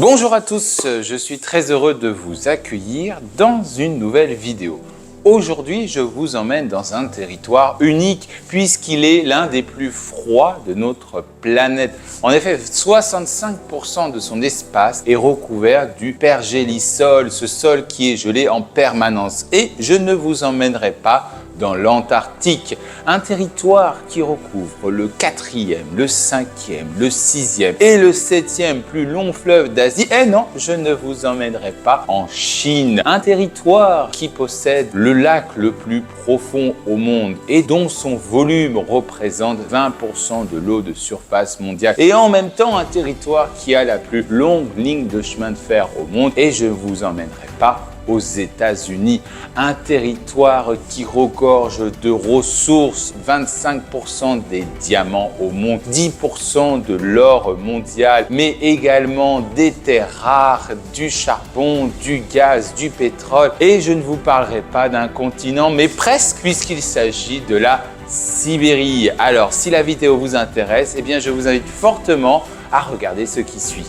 Bonjour à tous, je suis très heureux de vous accueillir dans une nouvelle vidéo. Aujourd'hui, je vous emmène dans un territoire unique puisqu'il est l'un des plus froids de notre planète. En effet, 65% de son espace est recouvert du pergélisol, ce sol qui est gelé en permanence. Et je ne vous emmènerai pas dans l'Antarctique, un territoire qui recouvre le 4e, le 5e, le 6e et le 7e plus long fleuve d'Asie. Et non, je ne vous emmènerai pas en Chine, un territoire qui possède le lac le plus profond au monde et dont son volume représente 20% de l'eau de surface mondiale. Et en même temps, un territoire qui a la plus longue ligne de chemin de fer au monde. Et je ne vous emmènerai pas aux États-Unis, un territoire qui regorge de ressources, 25% des diamants au monde, 10% de l'or mondial, mais également des terres rares, du charbon, du gaz, du pétrole. Et je ne vous parlerai pas d'un continent, mais presque, puisqu'il s'agit de la Sibérie. Alors, si la vidéo vous intéresse, eh bien, je vous invite fortement à regarder ce qui suit.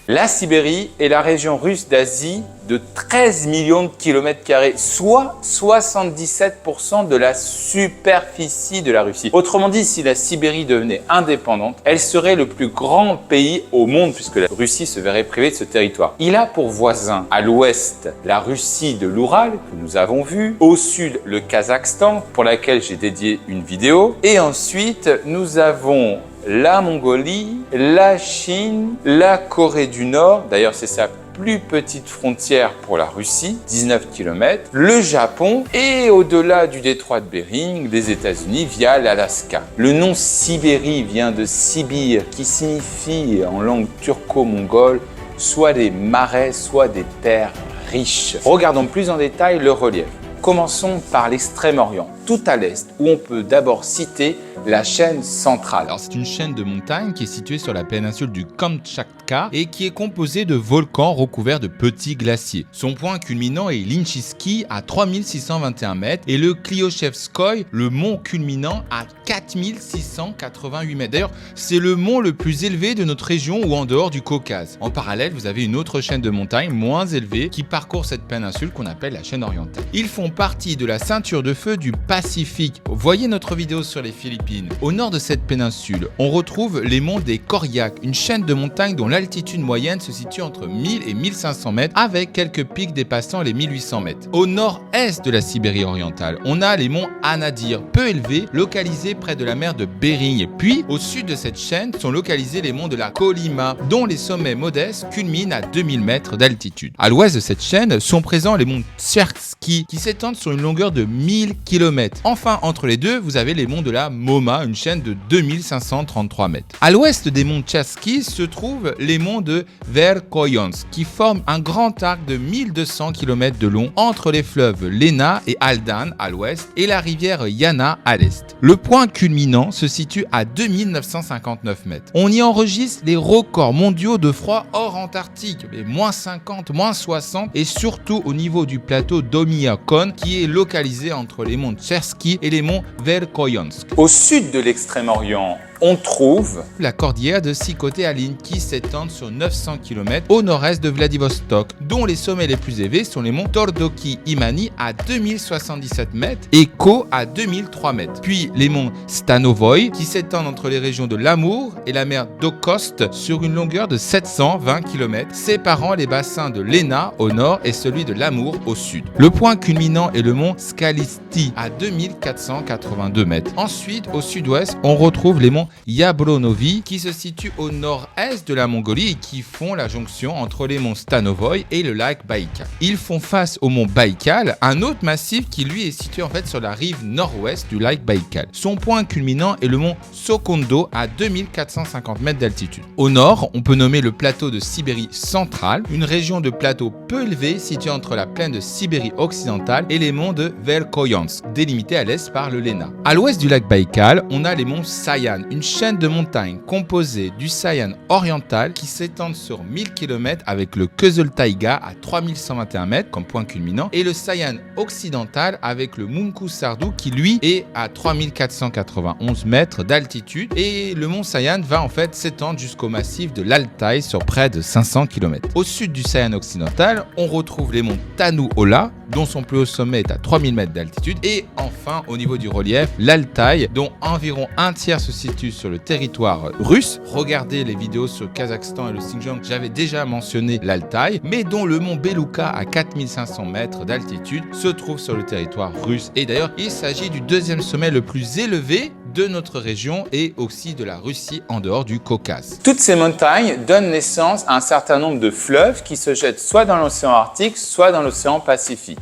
La Sibérie est la région russe d'Asie de 13 millions de kilomètres carrés, soit 77% de la superficie de la Russie. Autrement dit, si la Sibérie devenait indépendante, elle serait le plus grand pays au monde puisque la Russie se verrait privée de ce territoire. Il a pour voisin à l'ouest la Russie de l'Oural, que nous avons vu, au sud le Kazakhstan, pour laquelle j'ai dédié une vidéo, et ensuite nous avons la Mongolie, la Chine, la Corée du Nord, d'ailleurs c'est sa plus petite frontière pour la Russie, 19 km, le Japon et au-delà du détroit de Bering, les États-Unis via l'Alaska. Le nom Sibérie vient de Sibir qui signifie en langue turco-mongole soit des marais, soit des terres riches. Regardons plus en détail le relief. Commençons par l'extrême-orient, tout à l'est, où on peut d'abord citer la chaîne centrale. Alors c'est une chaîne de montagnes qui est située sur la péninsule du Kamtchatka et qui est composée de volcans recouverts de petits glaciers. Son point culminant est Linchiski à 3621 mètres et le Kliochevskoï, le mont culminant à 4688 mètres. D'ailleurs, c'est le mont le plus élevé de notre région ou en dehors du Caucase. En parallèle, vous avez une autre chaîne de montagnes moins élevée qui parcourt cette péninsule qu'on appelle la chaîne orientale. Ils font partie de la ceinture de feu du Pacifique. Voyez notre vidéo sur les Philippines. Au nord de cette péninsule, on retrouve les monts des Koryak, une chaîne de montagnes dont l'altitude moyenne se situe entre 1000 et 1500 mètres avec quelques pics dépassant les 1800 mètres. Au nord-est de la Sibérie orientale, on a les monts Anadyr, peu élevés, localisés près de la mer de Bering. Puis, au sud de cette chaîne sont localisés les monts de la Kolyma, dont les sommets modestes culminent à 2000 mètres d'altitude. À l'ouest de cette chaîne sont présents les monts Tcherski, qui s'étendent sur une longueur de 1000 km. Enfin, entre les deux, vous avez les monts de la Moma, une chaîne de 2533 mètres. À l'ouest des monts Tcherski se trouvent les monts de Verkhoyansk, qui forment un grand arc de 1200 km de long entre les fleuves Lena et Aldan à l'ouest et la rivière Yana à l'est. Le point culminant se situe à 2959 mètres. On y enregistre les records mondiaux de froid hors Antarctique, les -50, -60 et surtout au niveau du plateau d'Omiakon qui est localisé entre les monts Tcherski et les monts Verkhoyansk. Au sud de l'extrême-orient, on trouve la cordillère de Sikhote-Alin qui s'étend sur 900 km au nord-est de Vladivostok, dont les sommets les plus élevés sont les monts Tordoki-Imani à 2077 mètres et Ko à 2003 mètres. Puis les monts Stanovoï qui s'étendent entre les régions de l'Amour et la mer d'Okhotsk sur une longueur de 720 km, séparant les bassins de Lena au nord et celui de l'Amour au sud. Le point culminant est le mont Skalisti à 2482 mètres. Ensuite, au sud-ouest, on retrouve les monts Yablonovi qui se situent au nord-est de la Mongolie et qui font la jonction entre les monts Stanovoï et le lac Baïkal. Ils font face au mont Baïkal, un autre massif qui lui est situé en fait sur la rive nord-ouest du lac Baïkal. Son point culminant est le mont Sokondo à 2450 mètres d'altitude. Au nord, on peut nommer le plateau de Sibérie centrale, une région de plateau peu élevée située entre la plaine de Sibérie occidentale et les monts de Verkhoyansk, délimités à l'est par le Lena. À l'ouest du lac Baïkal, on a les monts Sayan, une une chaîne de montagnes composée du Sayan oriental qui s'étend sur 1000 km avec le Kızıl Taïga à 3121 mètres comme point culminant et le Sayan occidental avec le Munku Sardu qui lui est à 3491 mètres d'altitude et le mont Sayan va en fait s'étendre jusqu'au massif de l'Altaï sur près de 500 km. Au sud du Sayan occidental, on retrouve les monts Tanu Ola dont son plus haut sommet est à 3000 mètres d'altitude et enfin au niveau du relief, l'Altaï dont environ un tiers se situe sur le territoire russe. Regardez les vidéos sur le Kazakhstan et le Xinjiang, j'avais déjà mentionné l'Altaï, mais dont le mont Belouka à 4500 mètres d'altitude se trouve sur le territoire russe. Et d'ailleurs, il s'agit du deuxième sommet le plus élevé de notre région et aussi de la Russie en dehors du Caucase. Toutes ces montagnes donnent naissance à un certain nombre de fleuves qui se jettent soit dans l'océan Arctique, soit dans l'océan Pacifique.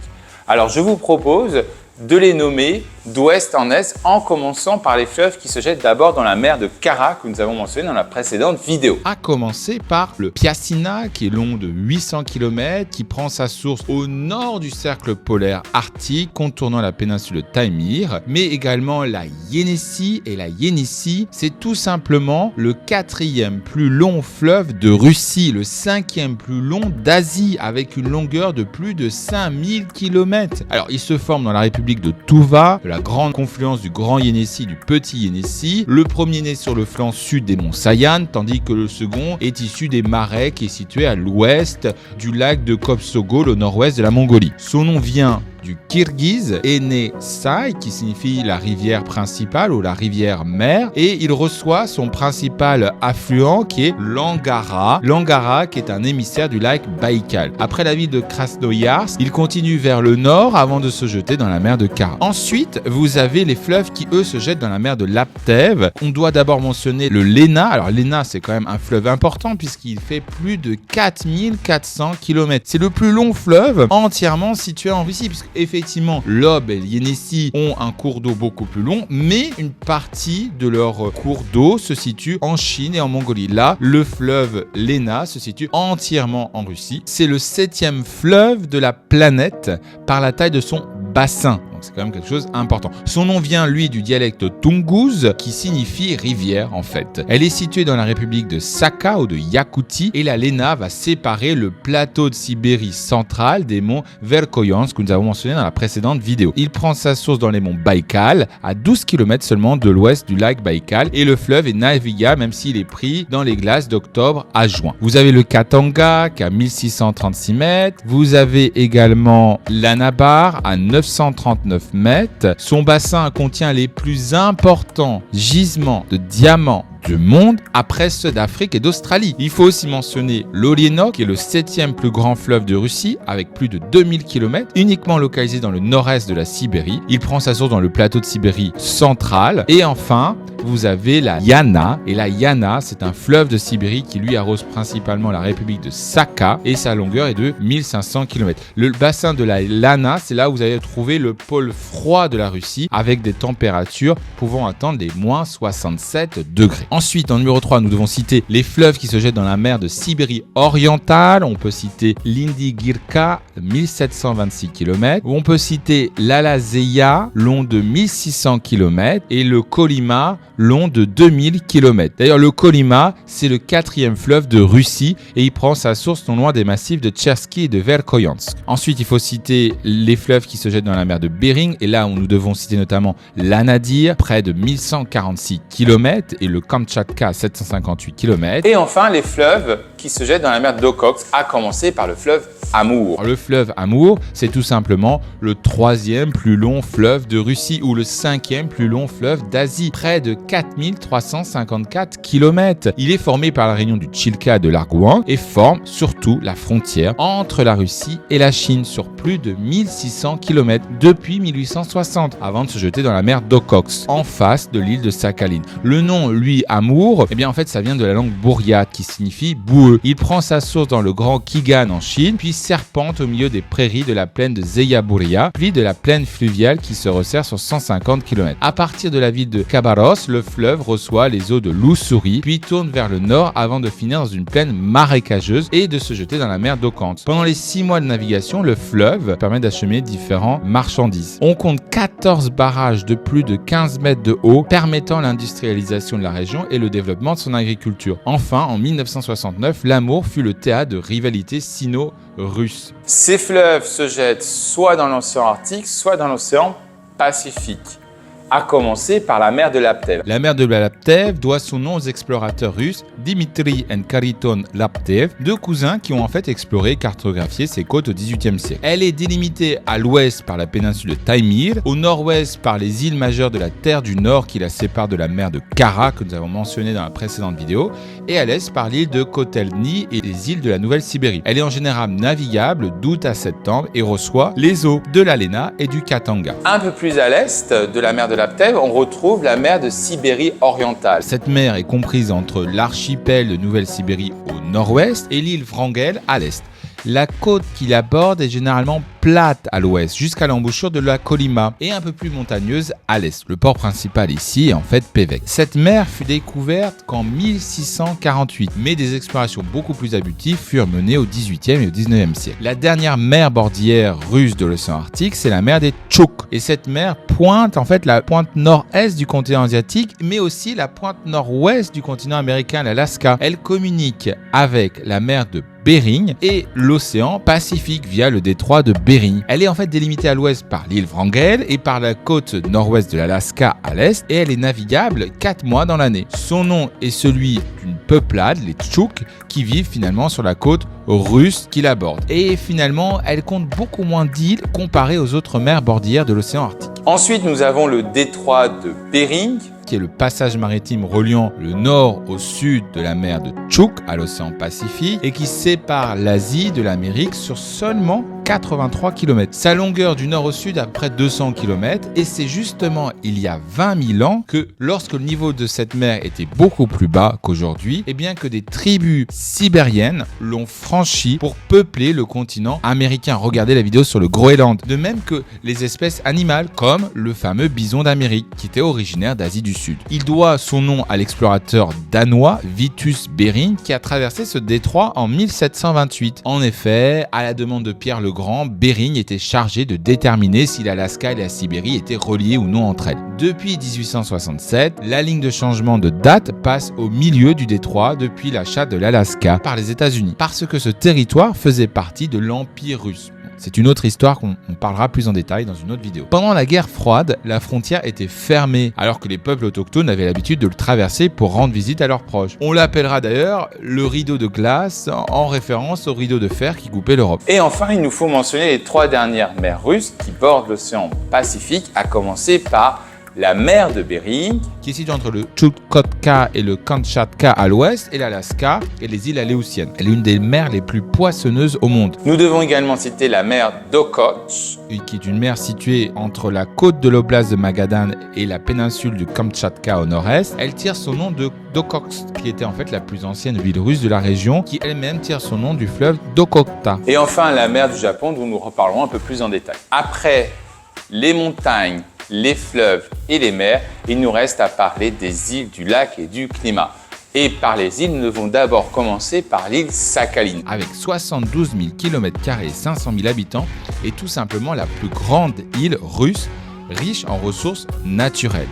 Alors je vous propose de les nommer d'ouest en est en commençant par les fleuves qui se jettent d'abord dans la mer de Kara que nous avons mentionné dans la précédente vidéo. À commencer par le Piassina qui est long de 800 km, qui prend sa source au nord du cercle polaire arctique contournant la péninsule de Taimyr, mais également la Yenissi et la Yenissi, c'est tout simplement le quatrième plus long fleuve de Russie, le cinquième plus long d'Asie avec une longueur de plus de 5000 km. Alors il se forme dans la République de Touva, de la grande confluence du Grand Yenissi et du Petit Yenissi. Le premier né sur le flanc sud des monts Sayan, tandis que le second est issu des marais qui est situé à l'ouest du lac de Kopsogol au nord-ouest de la Mongolie. Son nom vient du kirghize, Ene Say, qui signifie la rivière principale ou la rivière mère, et il reçoit son principal affluent qui est l'Angara. L'Angara qui est un émissaire du lac Baïkal. Après la ville de Krasnoyarsk, il continue vers le nord avant de se jeter dans la mer de Kara. Ensuite, vous avez les fleuves qui eux se jettent dans la mer de Laptev. On doit d'abord mentionner le Lena. Alors Lena c'est quand même un fleuve important puisqu'il fait plus de 4400 km. C'est le plus long fleuve entièrement situé en Russie puisque effectivement, l'Ob et le Yenissi ont un cours d'eau beaucoup plus long, mais une partie de leur cours d'eau se situe en Chine et en Mongolie. Là, le fleuve Lena se situe entièrement en Russie. C'est le 7e fleuve de la planète par la taille de son bassin. Donc c'est quand même quelque chose d'important. Son nom vient, lui, du dialecte Tungouz, qui signifie rivière, en fait. Elle est située dans la République de Sakha ou de Yakoutie, et la Lena va séparer le plateau de Sibérie centrale des monts Verkhoyansk, que nous avons mentionné dans la précédente vidéo. Il prend sa source dans les monts Baïkal, à 12 km seulement de l'ouest du lac Baïkal, et le fleuve est navigable, même s'il est pris dans les glaces d'octobre à juin. Vous avez le Katanga, qui a 1636 mètres. Vous avez également l'Anabar, à 939 mètres. Son bassin contient les plus importants gisements de diamants du monde après ceux d'Afrique et d'Australie. Il faut aussi mentionner l'Olienok, qui est le 7e plus grand fleuve de Russie avec plus de 2000 km, uniquement localisé dans le nord-est de la Sibérie. Il prend sa source dans le plateau de Sibérie central. Et enfin, vous avez la Yana. Et la Yana, c'est un fleuve de Sibérie qui lui arrose principalement la République de Sakha et sa longueur est de 1500 km. Le bassin de la Lana, c'est là où vous allez trouver le pôle froid de la Russie avec des températures pouvant atteindre les moins 67 degrés. Ensuite, en numéro 3, nous devons citer les fleuves qui se jettent dans la mer de Sibérie orientale. On peut citer l'Indigirka, 1726 km. On peut citer l'Alazeia, long de 1600 km. Et le Kolyma, long de 2000 km. D'ailleurs, le Kolyma, c'est le 4e fleuve de Russie et il prend sa source non loin des massifs de Tchersky et de Verkhoyansk. Ensuite, il faut citer les fleuves qui se jettent dans la mer de Bering. Et là, où nous devons citer notamment l'Anadyr, près de 1146 km. Et le Kamtchatka, 758 km. Et enfin, les fleuves qui se jettent dans la mer d'Okhotsk, à commencer par le fleuve Amour. Le fleuve Amour, c'est tout simplement le 3e plus long fleuve de Russie ou le 5e plus long fleuve d'Asie, près de 4354 km. Il est formé par la réunion du Chilka et de l'Argouan et forme surtout la frontière entre la Russie et la Chine sur plus de 1600 km depuis 1860, avant de se jeter dans la mer d'Okhotsk, en face de l'île de Sakhalin. Le nom, lui, Amour, eh bien en fait ça vient de la langue bouriate qui signifie boueux. boueux. Il prend sa source dans le Grand Khigan en Chine, puis serpente au milieu des prairies de la plaine de Zeyaburia, puis de la plaine fluviale qui se resserre sur 150 km. À partir de la ville de Khabarovsk, le fleuve reçoit les eaux de l'Ussuri, puis tourne vers le nord avant de finir dans une plaine marécageuse et de se jeter dans la mer d'Okhotsk. Pendant les 6 mois de navigation, le fleuve permet d'acheminer différentes marchandises. On compte 14 barrages de plus de 15 mètres de haut, permettant l'industrialisation de la région et le développement de son agriculture. Enfin, en 1969, l'Amour fut le théâtre de rivalités sino-russes. Ces fleuves se jettent soit dans l'océan Arctique, soit dans l'océan Pacifique, à commencer par la mer de Laptev. La mer de Laptev doit son nom aux explorateurs russes Dimitri et Khariton Laptev, deux cousins qui ont en fait exploré et cartographié ces côtes au XVIIIe siècle. Elle est délimitée à l'ouest par la péninsule de Taimyr, au nord-ouest par les îles majeures de la Terre du Nord qui la séparent de la mer de Kara que nous avons mentionné dans la précédente vidéo, et à l'est par l'île de Kotelny et les îles de la Nouvelle-Sibérie. Elle est en général navigable d'août à septembre et reçoit les eaux de l'Alena et du Khatanga. Un peu plus à l'est de la mer de Laptev, on retrouve la mer de Sibérie orientale. Cette mer est comprise entre l'archipel de Nouvelle-Sibérie au nord-ouest et l'île Wrangel à l'est. La côte qui la borde est généralement plate à l'ouest jusqu'à l'embouchure de la Kolyma et un peu plus montagneuse à l'est. Le port principal ici est en fait Pévek. Cette mer fut découverte qu'en 1648, mais des explorations beaucoup plus abutives furent menées au XVIIIe et au XIXe siècle. La dernière mer bordinière russe de l'océan Arctique, c'est la mer des Tchouk. Et cette mer pointe en fait la pointe nord-est du continent asiatique, mais aussi la pointe nord-ouest du continent américain, l'Alaska. Elle communique avec la mer de Bering et l'océan Pacifique via le détroit de Bering. Elle est en fait délimitée à l'ouest par l'île Wrangel et par la côte nord-ouest de l'Alaska à l'est et elle est navigable 4 mois dans l'année. Son nom est celui d'une peuplade, les Tchouk, qui vivent finalement sur la côte russe qui la borde. Et finalement, elle compte beaucoup moins d'îles comparées aux autres mers bordinières de l'océan Arctique. Ensuite, nous avons le détroit de Bering, qui est le passage maritime reliant le nord au sud de la mer de Tchouk à l'océan Pacifique et qui sépare l'Asie de l'Amérique sur seulement 83 km. Sa longueur du nord au sud à près de 200 km et c'est justement il y a 20 000 ans que lorsque le niveau de cette mer était beaucoup plus bas qu'aujourd'hui, et bien que des tribus sibériennes l'ont franchi pour peupler le continent américain. Regardez la vidéo sur le Groenland. De même que les espèces animales comme le fameux bison d'Amérique qui était originaire d'Asie du Sud. Il doit son nom à l'explorateur danois Vitus Bering qui a traversé ce détroit en 1728. En effet, à la demande de Pierre le Grand, Bering était chargé de déterminer si l'Alaska et la Sibérie étaient reliées ou non entre elles. Depuis 1867, la ligne de changement de date passe au milieu du détroit depuis l'achat de l'Alaska par les États-Unis, parce que ce territoire faisait partie de l'Empire russe. C'est une autre histoire qu'on parlera plus en détail dans une autre vidéo. Pendant la guerre froide, la frontière était fermée alors que les peuples autochtones avaient l'habitude de le traverser pour rendre visite à leurs proches. On l'appellera d'ailleurs le rideau de glace en référence au rideau de fer qui coupait l'Europe. Et enfin, il nous faut mentionner les 3 dernières mers russes qui bordent l'océan Pacifique, à commencer par la mer de Bering, qui est située entre le Tchoukotka et le Kamtchatka à l'ouest et l'Alaska et les îles Aléoutiennes. Elle est une des mers les plus poissonneuses au monde. Nous devons également citer la mer d'Okhotsk, qui est une mer située entre la côte de l'oblast de Magadan et la péninsule du Kamtchatka au nord-est. Elle tire son nom d'Okhotsk, qui était en fait la plus ancienne ville russe de la région, qui elle-même tire son nom du fleuve d'Okhotsk. Et enfin la mer du Japon, dont nous reparlerons un peu plus en détail. Après les montagnes, les fleuves et les mers, il nous reste à parler des îles, du lac et du climat. Et par les îles, nous devons d'abord commencer par l'île Sakhaline. Avec 72 000 km² et 500 000 habitants, est tout simplement la plus grande île russe, riche en ressources naturelles.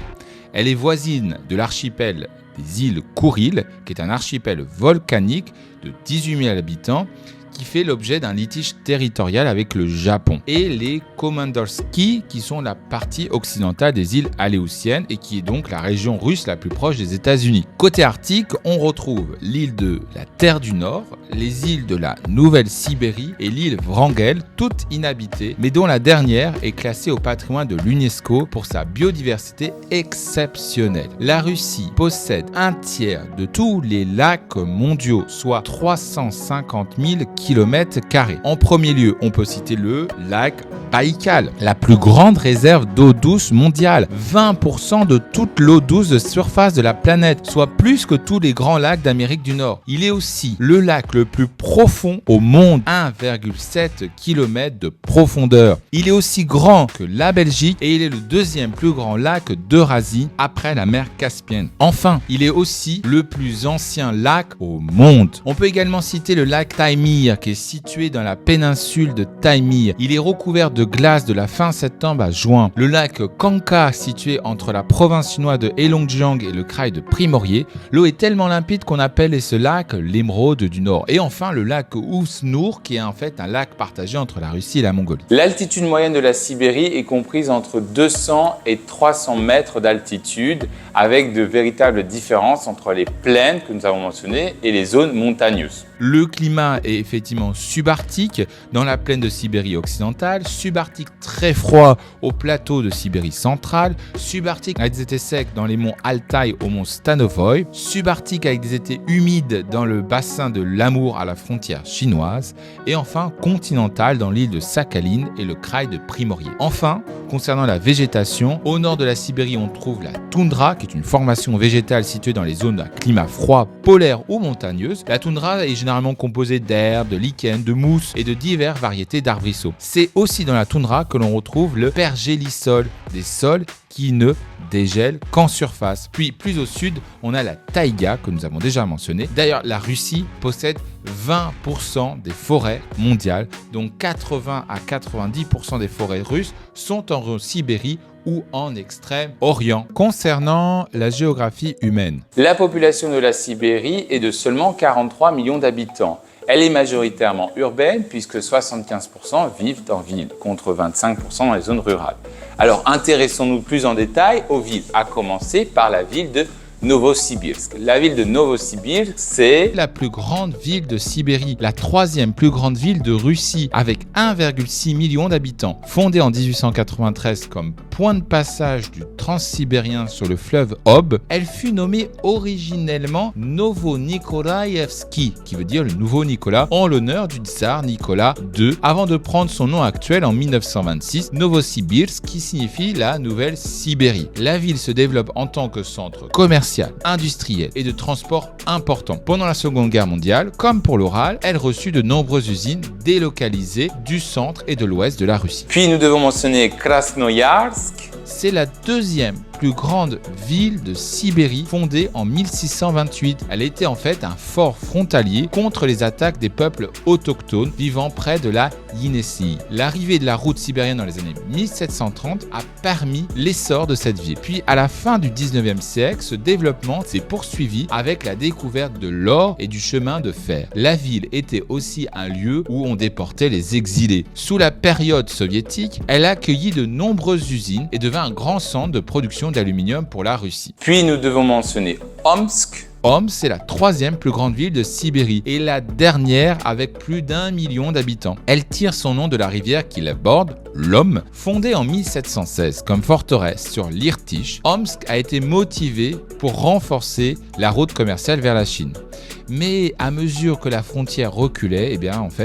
Elle est voisine de l'archipel des îles Kouril, qui est un archipel volcanique de 18 000 habitants, qui fait l'objet d'un litige territorial avec le Japon, et les Komandorsky, qui sont la partie occidentale des îles Aléoutiennes et qui est donc la région russe la plus proche des États-Unis. Côté arctique, on retrouve l'île de la Terre du Nord, les îles de la Nouvelle-Sibérie et l'île Wrangel, toutes inhabitées, mais dont la dernière est classée au patrimoine de l'UNESCO pour sa biodiversité exceptionnelle. La Russie possède un tiers de tous les lacs mondiaux, soit 350 000 km². En premier lieu, on peut citer le lac Baïkal, la plus grande réserve d'eau douce mondiale, 20% de toute l'eau douce de surface de la planète, soit plus que tous les grands lacs d'Amérique du Nord. Il est aussi le lac le plus profond au monde, 1,7 km de profondeur. Il est aussi grand que la Belgique et il est le deuxième plus grand lac d'Eurasie après la mer Caspienne. Enfin, il est aussi le plus ancien lac au monde. On peut également citer le lac Taimyr qui est situé dans la péninsule de Taimyr. Il est recouvert de glace de la fin septembre à juin. Le lac Kangka situé entre la province chinoise de Heilongjiang et le kraï de Primorié. L'eau est tellement limpide qu'on appelle ce lac l'émeraude du Nord. Et enfin le lac Ousnour qui est en fait un lac partagé entre la Russie et la Mongolie. L'altitude moyenne de la Sibérie est comprise entre 200 et 300 mètres d'altitude avec de véritables différences entre les plaines que nous avons mentionnées et les zones montagneuses. Le climat est effectivement subarctique dans la plaine de Sibérie occidentale, subarctique très froid au plateau de Sibérie centrale, subarctique avec des étés secs dans les monts Altaï au mont Stanovoï, subarctique avec des étés humides dans le bassin de l'Amour à la frontière chinoise et enfin continental dans l'île de Sakhaline et le kraï de Primorié. Enfin, concernant la végétation, au nord de la Sibérie on trouve la toundra qui est une formation végétale située dans les zones à climat froid, polaire ou montagneuse. La toundra est généralement composée d'herbes, de lichens, de mousses et de diverses variétés d'arbrisseaux. C'est aussi dans la toundra que l'on retrouve le pergélisol, des sols qui ne dégèlent qu'en surface. Puis plus au sud, on a la taïga que nous avons déjà mentionné. D'ailleurs, la Russie possède 20% des forêts mondiales, donc 80 à 90% des forêts russes sont en Sibérie ou en Extrême-Orient. Concernant la géographie humaine, la population de la Sibérie est de seulement 43 millions d'habitants. Elle est majoritairement urbaine puisque 75% vivent en ville contre 25% dans les zones rurales. Alors intéressons-nous plus en détail aux villes, à commencer par la ville de Novosibirsk. La ville de Novosibirsk, c'est la plus grande ville de Sibérie, la troisième plus grande ville de Russie avec 1,6 million d'habitants. Fondée en 1893 comme point de passage du transsibérien sur le fleuve Ob, elle fut nommée originellement Novo-Nikolaïevski, qui veut dire le nouveau Nicolas, en l'honneur du tsar Nicolas II, avant de prendre son nom actuel en 1926, Novosibirsk, qui signifie la Nouvelle Sibérie. La ville se développe en tant que centre commercial, industriel et de transport important. Pendant la Seconde Guerre mondiale, comme pour l'Oural, elle reçut de nombreuses usines délocalisées du centre et de l'ouest de la Russie. Puis nous devons mentionner Krasnoyarsk. C'est la deuxième plus grande ville de Sibérie, fondée en 1628. Elle était en fait un fort frontalier contre les attaques des peuples autochtones vivant près de la Yenisseï. L'arrivée de la route sibérienne dans les années 1730 a permis l'essor de cette ville. Puis à la fin du 19e siècle, ce développement s'est poursuivi avec la découverte de l'or et du chemin de fer. La ville était aussi un lieu où on déportait les exilés. Sous la période soviétique, elle accueillit de nombreuses usines et devint un grand centre de production d'aluminium pour la Russie. Puis nous devons mentionner Omsk. Omsk, c'est la troisième plus grande ville de Sibérie et la dernière avec plus d'1 million d'habitants. Elle tire son nom de la rivière qui la borde, l'Om. Fondée en 1716 comme forteresse sur l'Irtych, Omsk a été motivée pour renforcer la route commerciale vers la Chine. Mais à mesure que la frontière reculait,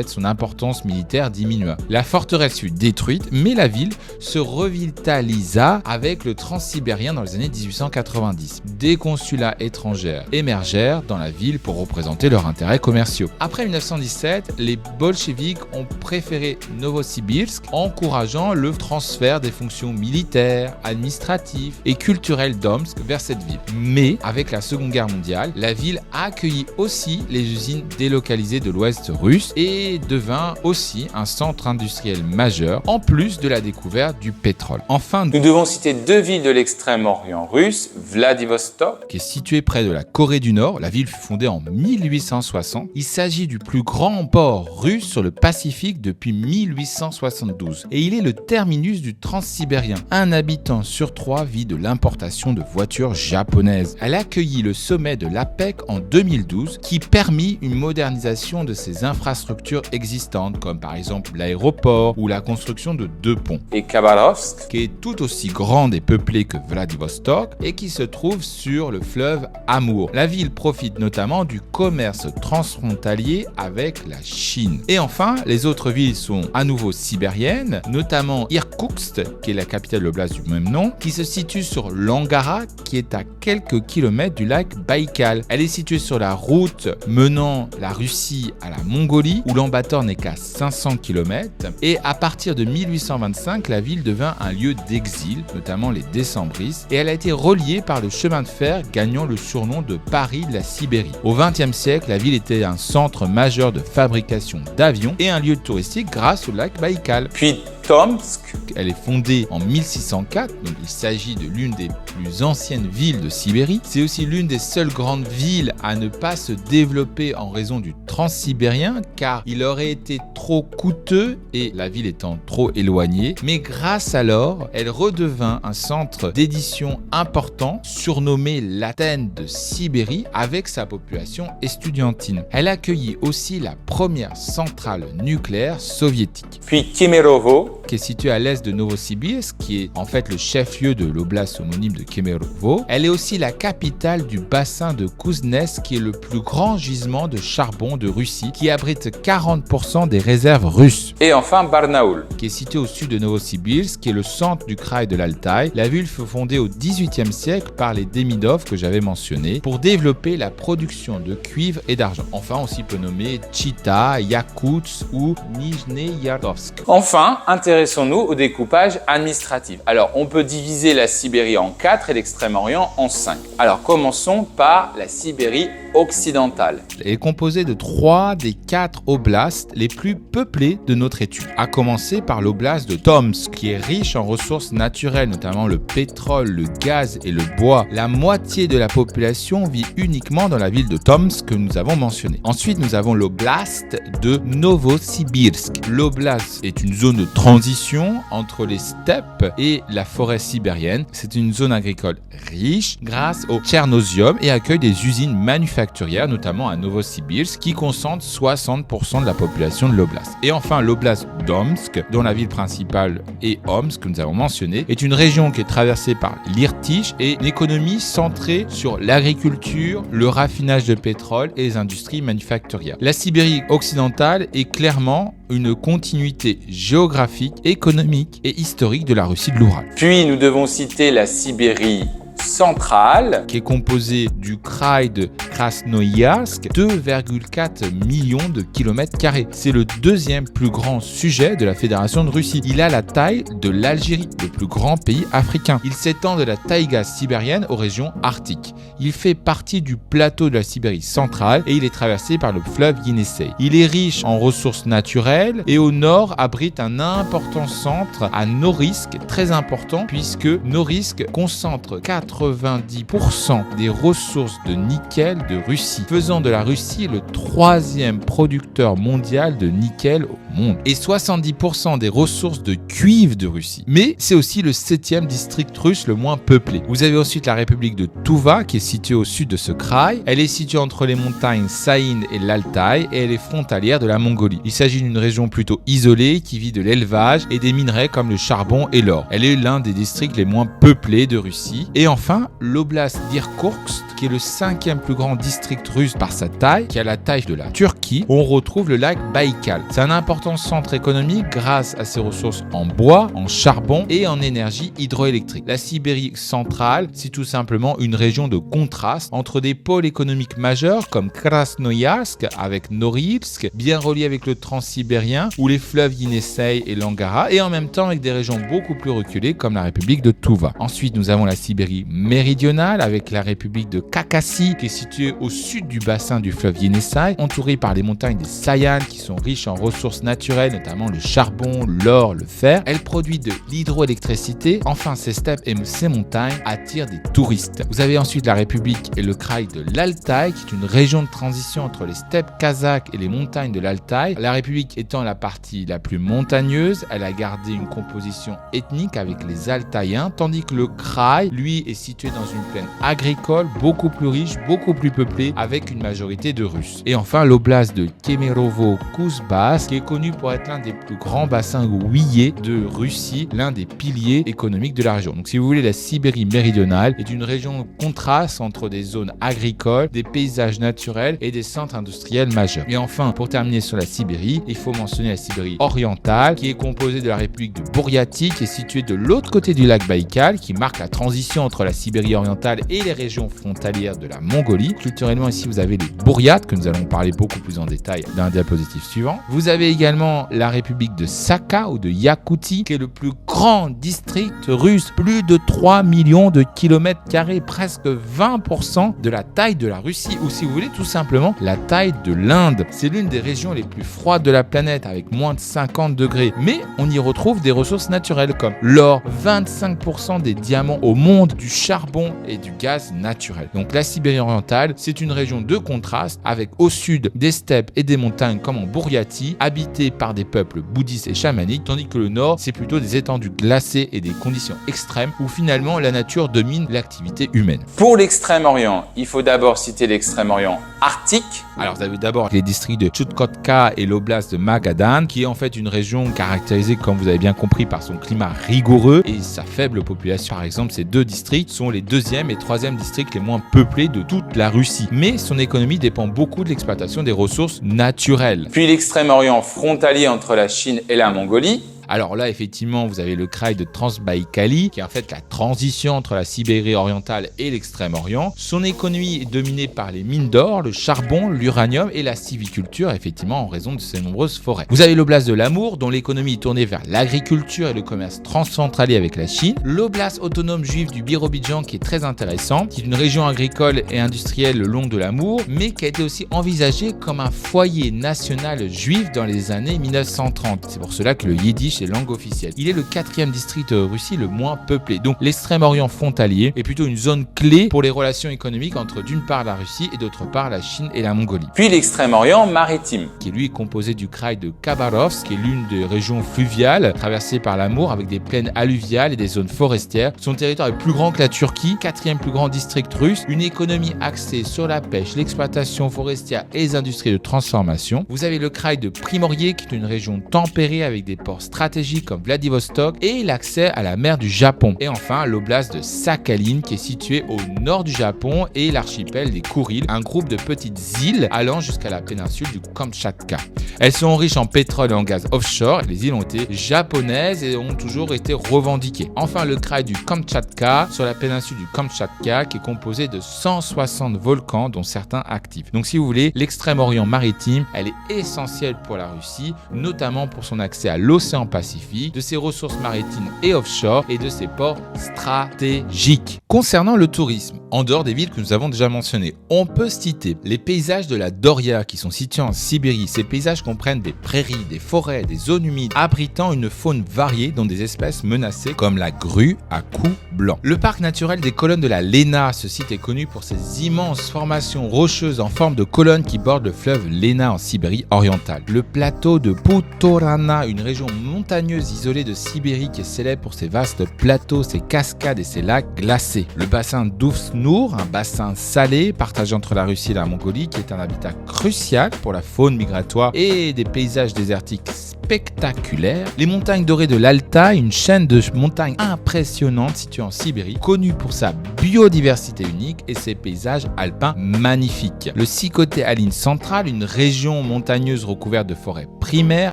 son importance militaire diminua. La forteresse fut détruite, mais la ville se revitalisa avec le transsibérien dans les années 1890. Des consulats étrangers émergèrent dans la ville pour représenter leurs intérêts commerciaux. Après 1917, les bolcheviks ont préféré Novosibirsk, encourageant le transfert des fonctions militaires, administratives et culturelles d'Omsk vers cette ville. Mais avec la Seconde Guerre mondiale, la ville a accueilli aussi les usines délocalisées de l'ouest russe et devint aussi un centre industriel majeur, en plus de la découverte du pétrole. Enfin, nous devons citer deux villes de l'extrême-orient russe, Vladivostok, qui est située près de la Corée du Nord. La ville fut fondée en 1860. Il s'agit du plus grand port russe sur le Pacifique depuis 1872 et il est le terminus du transsibérien. Un habitant sur 3 vit de l'importation de voitures japonaises. Elle a accueilli le sommet de l'APEC en 2012 qui permit une modernisation de ses infrastructures existantes, comme par exemple l'aéroport ou la construction de 2 ponts. Et Khabarovsk, Qui est tout aussi grande et peuplée que Vladivostok et qui se trouve sur le fleuve Amour. La ville profite notamment du commerce transfrontalier avec la Chine. Et enfin, les autres villes sont à nouveau sibériennes, notamment Irkoutsk, qui est la capitale de l'oblast du même nom, qui se situe sur l'Angara, qui est à quelques kilomètres du lac Baïkal. Elle est située sur la route menant la Russie à la Mongolie, où l'Ambator n'est qu'à 500 km. Et à partir de 1825, la ville devint un lieu d'exil, notamment les décembristes, et elle a été reliée par le chemin de fer, gagnant le surnom de Paris de la Sibérie. Au XXe siècle, la ville était un centre majeur de fabrication d'avions et un lieu touristique grâce au lac Baïkal. puis Tomsk, Elle est fondée en 1604, donc il s'agit de l'une des plus anciennes villes de Sibérie. C'est aussi l'une des seules grandes villes à ne pas se développer en raison du transsibérien, car il aurait été trop coûteux et la ville étant trop éloignée. Mais grâce alors, elle redevint un centre d'édition important, surnommé l'Athènes de Sibérie, avec sa population estudiantine. Elle accueillit aussi la première centrale nucléaire soviétique, puis Kemerovo, qui est située à l'est de Novosibirsk, qui est en fait le chef-lieu de l'oblast homonyme de Kemerovo. Elle est aussi la capitale du bassin de Kouznets, qui est le plus grand gisement de charbon de Russie, qui abrite 40% des réserves russes. et enfin Barnaoul. Qui est située au sud de Novosibirsk, qui est le centre du kraï de l'Altaï. La ville fut fondée au XVIIIe siècle par les Demidov que j'avais mentionnés pour développer la production de cuivre et d'argent. Enfin, on s'y peut nommer Chita, Yakoutsk ou Nijneyarovsk. Enfin, intéressons-nous au découpage administratif. Alors, on peut diviser la Sibérie en 4 et l'Extrême-Orient en 5. Alors, commençons par la Sibérie occidentale. Elle est composée de 3 des 4 oblasts les plus peuplés de notre étude. À commencer par l'oblast de Tomsk, qui est riche en ressources naturelles, notamment le pétrole, le gaz et le bois. La moitié de la population vit uniquement dans la ville de Tomsk que nous avons mentionnée. Ensuite, nous avons l'oblast de Novosibirsk. L'oblast est une zone de transition entre les steppes et la forêt sibérienne. C'est une zone agricole riche grâce au tchernosium et accueille des usines manufacturières, notamment à Novosibirsk, qui concentre 60% de la population de l'oblast. Et enfin, l'oblast d'Omsk, dont la ville principale est Omsk, que nous avons mentionné, est une région qui est traversée par l'Irtych et une économie centrée sur l'agriculture, le raffinage de pétrole et les industries manufacturières. La Sibérie occidentale est clairement une continuité géographique, économique et historique de la Russie de l'Oural. Puis, nous devons citer la Sibérie centrale, qui est composé du kraï de Krasnoïarsk, 2,4 millions de kilomètres carrés. C'est le deuxième plus grand sujet de la Fédération de Russie. Il a la taille de l'Algérie, le plus grand pays africain. Il s'étend de la taïga sibérienne aux régions arctiques. Il fait partie du plateau de la Sibérie centrale et il est traversé par le fleuve Yenisei. Il est riche en ressources naturelles et au nord abrite un important centre à Norilsk, très important puisque Norilsk concentre 90% des ressources de nickel de Russie, faisant de la Russie le 3e producteur mondial de nickel au monde et 70% des ressources de cuivre de Russie. Mais c'est aussi le 7e district russe le moins peuplé. Vous avez ensuite la République de Touva qui est située au sud de ce kraï. Elle est située entre les montagnes Saïn et l'Altaï et elle est frontalière de la Mongolie. Il s'agit d'une région plutôt isolée qui vit de l'élevage et des minerais comme le charbon et l'or. Elle est l'un des districts les moins peuplés de Russie. Et enfin, l'oblast d'Irkoutsk, qui est le 5e plus grand district russe par sa taille, qui a la taille de la Turquie, où on retrouve le lac Baïkal. C'est un important centre économique grâce à ses ressources en bois, en charbon et en énergie hydroélectrique. La Sibérie centrale, c'est tout simplement une région de contraste entre des pôles économiques majeurs comme Krasnoïarsk avec Norilsk, bien reliés avec le transsibérien, ou les fleuves Yenisei et l'Angara, et en même temps avec des régions beaucoup plus reculées comme la République de Touva. Ensuite, nous avons la Sibérie méridionale avec la République de Khakassie qui est située au sud du bassin du fleuve Yenisei, entourée par les montagnes des Sayan qui sont riches en ressources naturelles, notamment le charbon, l'or, le fer. Elle produit de l'hydroélectricité. Enfin, ces steppes et ces montagnes attirent des touristes. Vous avez ensuite la République et le kraï de l'Altaï qui est une région de transition entre les steppes kazakhs et les montagnes de l'Altaï. La République étant la partie la plus montagneuse, elle a gardé une composition ethnique avec les Altaïens, tandis que le kraï, lui, est situé dans une plaine agricole beaucoup plus riche, beaucoup plus peuplée avec une majorité de Russes. Et enfin, l'oblast de Kemerovo-Kuzbass, qui est connu pour être l'un des plus grands bassins houillers de Russie, l'un des piliers économiques de la région. Donc si vous voulez, la Sibérie méridionale est une région de contraste entre des zones agricoles, des paysages naturels et des centres industriels majeurs. Et enfin, pour terminer sur la Sibérie, il faut mentionner la Sibérie orientale, qui est composée de la République de Bouriatie, qui est située de l'autre côté du lac Baïkal, qui marque la transition entre la Sibérie orientale et les régions frontalières de la Mongolie. Culturellement, ici, vous avez les Bouriates, que nous allons parler beaucoup plus en détail dans le diapositive suivant. Vous avez également la République de Sakha ou de Yakoutie, qui est le plus grand district russe, plus de 3 millions de kilomètres carrés, presque 20% de la taille de la Russie, ou si vous voulez, tout simplement la taille de l'Inde. C'est l'une des régions les plus froides de la planète, avec moins de 50 degrés, mais on y retrouve des ressources naturelles comme l'or, 25% des diamants au monde, du charbon et du gaz naturel. Donc la Sibérie orientale, c'est une région de contraste, avec au sud des steppes et des montagnes comme en Bouriatie, habitée par des peuples bouddhistes et chamaniques, tandis que le nord, c'est plutôt des étendues glacées et des conditions extrêmes où finalement la nature domine l'activité humaine. Pour l'Extrême-Orient, il faut d'abord citer l'Extrême-Orient arctique. Alors vous avez d'abord les districts de Tchoukotka et l'oblast de Magadan, qui est en fait une région caractérisée, comme vous avez bien compris, par son climat rigoureux et sa faible population. Par exemple, ces deux districts sont les deuxième et troisième districts les moins peuplés de toute la Russie. Mais son économie dépend beaucoup de l'exploitation des ressources naturelles. Puis l'Extrême-Orient frontalier entre la Chine et la Mongolie. Alors là, effectivement, vous avez le kraï de Transbaïkalie, qui est en fait la transition entre la Sibérie orientale et l'Extrême-Orient. Son économie est dominée par les mines d'or, le charbon, l'uranium et la sylviculture, effectivement, en raison de ses nombreuses forêts. Vous avez l'oblast de l'Amour, dont l'économie est tournée vers l'agriculture et le commerce transfrontalier avec la Chine. L'oblast autonome juif du Birobidjan, qui est très intéressant, qui est une région agricole et industrielle le long de l'Amour, mais qui a été aussi envisagée comme un foyer national juif dans les années 1930. C'est pour cela que le yiddish est langue officielle. Il est le quatrième district de Russie le moins peuplé. Donc l'extrême-orient frontalier est plutôt une zone clé pour les relations économiques entre d'une part la Russie et d'autre part la Chine et la Mongolie. Puis l'extrême-orient maritime, qui lui est composé du kraï de Khabarovsk, qui est l'une des régions fluviales traversées par l'Amour avec des plaines alluviales et des zones forestières. Son territoire est plus grand que la Turquie, quatrième plus grand district russe, une économie axée sur la pêche, l'exploitation forestière et les industries de transformation. Vous avez le kraï de Primorié, qui est une région tempérée avec des ports stratégiques comme Vladivostok et l'accès à la mer du Japon. Et enfin, l'oblast de Sakhalin, qui est situé au nord du Japon, et l'archipel des Kourils, un groupe de petites îles allant jusqu'à la péninsule du Kamtchatka. Elles sont riches en pétrole et en gaz offshore. Les îles ont été japonaises et ont toujours été revendiquées. Enfin, le kraï du Kamtchatka, sur la péninsule du Kamtchatka, qui est composé de 160 volcans, dont certains actifs. Donc si vous voulez, l'extrême-orient maritime, elle est essentielle pour la Russie, notamment pour son accès à l'océan Pacifique, de ses ressources maritimes et offshore et de ses ports stratégiques. Concernant le tourisme, en dehors des villes que nous avons déjà mentionnées, on peut citer les paysages de la Doria qui sont situés en Sibérie. Ces paysages comprennent des prairies, des forêts, des zones humides, abritant une faune variée dont des espèces menacées comme la grue à cou blanc. Le parc naturel des colonnes de la Lena, ce site est connu pour ses immenses formations rocheuses en forme de colonnes qui bordent le fleuve Lena en Sibérie orientale. Le plateau de Poutorana, une région montagneuse isolée de Sibérie qui est célèbre pour ses vastes plateaux, ses cascades et ses lacs glacés. Le bassin d'Ouvsnour, un bassin salé partagé entre la Russie et la Mongolie qui est un habitat crucial pour la faune migratoire et des paysages désertiques spectaculaires. Les montagnes dorées de l'Altaï, une chaîne de montagnes impressionnantes située en Sibérie, connue pour sa biodiversité unique et ses paysages alpins magnifiques. Le Sikoté Aline central, une région montagneuse recouverte de forêts primaires,